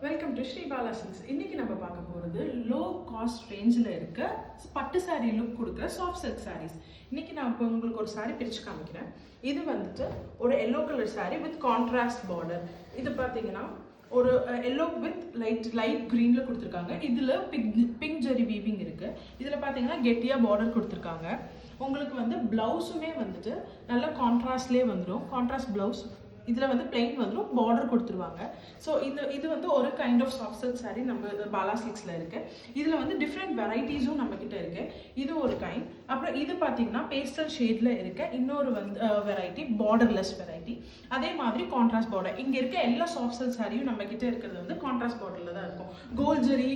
Welcome to Sri Bala Silks. இன்னைக்கு நம்ம பார்க்க போகிறது லோ காஸ்ட் ரேஞ்சில் இருக்க பட்டு சாரீ லுக் கொடுக்குற சாஃப்ட் சில்க் சாரீஸ். இன்னைக்கு நான் இப்போ உங்களுக்கு ஒரு சாரீ பிரித்து காமிக்கிறேன். இது வந்துட்டு ஒரு yellow colour sari with contrast border. இது பார்த்தீங்கன்னா ஒரு எல்லோ வித் லைட் க்ரீனில் கொடுத்துருக்காங்க. இதில் பிங்க் ஜெரி வீவிங் இருக்குது. இதில் பார்த்தீங்கன்னா கெட்டியாக பார்டர் கொடுத்துருக்காங்க. உங்களுக்கு வந்து ப்ளவுஸுமே வந்துட்டு நல்ல கான்ட்ராஸ்ட்லேயே வந்துடும். கான்ட்ராஸ்ட் ப்ளவுஸ் இதில் வந்து பிளெயின் வந்துடும், பார்டர் கொடுத்துருவாங்க. ஸோ இது வந்து ஒரு kind of soft silk saree நம்ம பாலா சில்க்ஸில் இருக்குது. இதில் வந்து டிஃப்ரெண்ட் வெரைட்டிஸும் நம்மக்கிட்ட இருக்குது. இது ஒரு கைண்ட். அப்புறம் இது பார்த்தீங்கன்னா பேஸ்டல் ஷேடில் இருக்க இன்னொரு வந்து வெரைட்டி, பார்டர்லெஸ் வெரைட்டி. அதே மாதிரி கான்ட்ராஸ்ட் பார்டர். இங்கே இருக்க எல்லா சாஃப்ட் சில்க் சாரியும் நம்மக்கிட்ட இருக்கிறது வந்து கான்ட்ராஸ்ட் பார்டரில் தான் இருக்கும். கோல்ட் ஜெரி,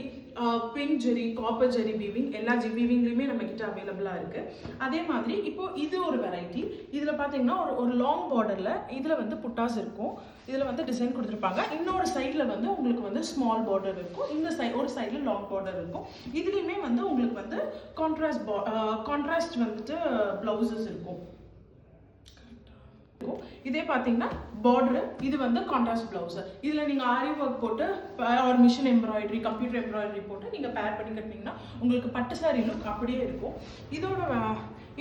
பிங்க் ஜெரி, காப்பர் ஜெரி வீவிங், எல்லா வீவிங்லையுமே நம்மக்கிட்ட அவைலபிளாக இருக்குது. அதே மாதிரி இப்போது இது ஒரு வெரைட்டி. இதில் பார்த்தீங்கன்னா ஒரு லாங் பார்டரில் இதில் வந்து புட்டாஸ் இருக்கும். இதில் வந்து டிசைன் கொடுத்துருப்பாங்க. இன்னொரு சைடில் வந்து உங்களுக்கு வந்து ஸ்மால் பார்டர் இருக்கும். இந்த ஒரு சைடில் லாங் பார்டர் இருக்கும். இதுலேயுமே வந்து உங்களுக்கு வந்து கான்ட்ராஸ்ட் வந்துட்டு ப்ளவுசஸ் இருக்கும். இதே பார்த்தீங்கன்னா பார்டரு, இது வந்து கான்ட்ராஸ்ட் ப்ளவுஸ். இதில் நீங்கள் ஆரி ஒர்க் போட்டு ஒரு மிஷின் எம்ப்ராய்டரி, கம்ப்யூட்டர் எம்ப்ராய்டரி போட்டு நீங்கள் பேர் பண்ணி கட்டினீங்கன்னா உங்களுக்கு பட்டு சாரி லுக் அப்படியே இருக்கும்.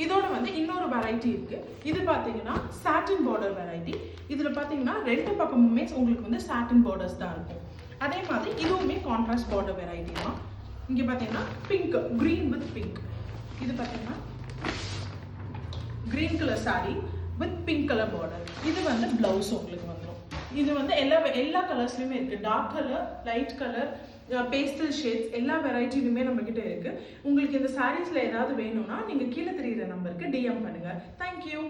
இதோட வந்து இன்னொரு வெரைட்டி இருக்குது. இது பார்த்தீங்கன்னா சாட்டின் பார்டர் வெரைட்டி. இதில் பார்த்தீங்கன்னா ரெண்டு பக்கமுமே உங்களுக்கு வந்து சாட்டின் பார்டர்ஸ் தான் இருக்கும். அதே மாதிரி இதுவுமே கான்ட்ராஸ்ட் பார்டர் வெரைட்டி தான். இங்கே பார்த்தீங்கன்னா பிங்க், க்ரீன் வித் பிங்க். இது பார்த்தீங்கன்னா green colour sorry with pink colour border. இது வந்து ப்ளவுஸ் உங்களுக்கு வந்துடும். இது வந்து எல்லா கலர்ஸ்லையுமே இருக்குது. Dark colour, light colour, pastel shades, எல்லா வெரைட்டிலுமே நம்மக்கிட்ட இருக்குது. உங்களுக்கு இந்த சாரீஸில் ஏதாவது வேணும்னா நீங்கள் கீழே தெரியுற நம்பருக்கு டிஎம் பண்ணுங்கள். தேங்க்யூ.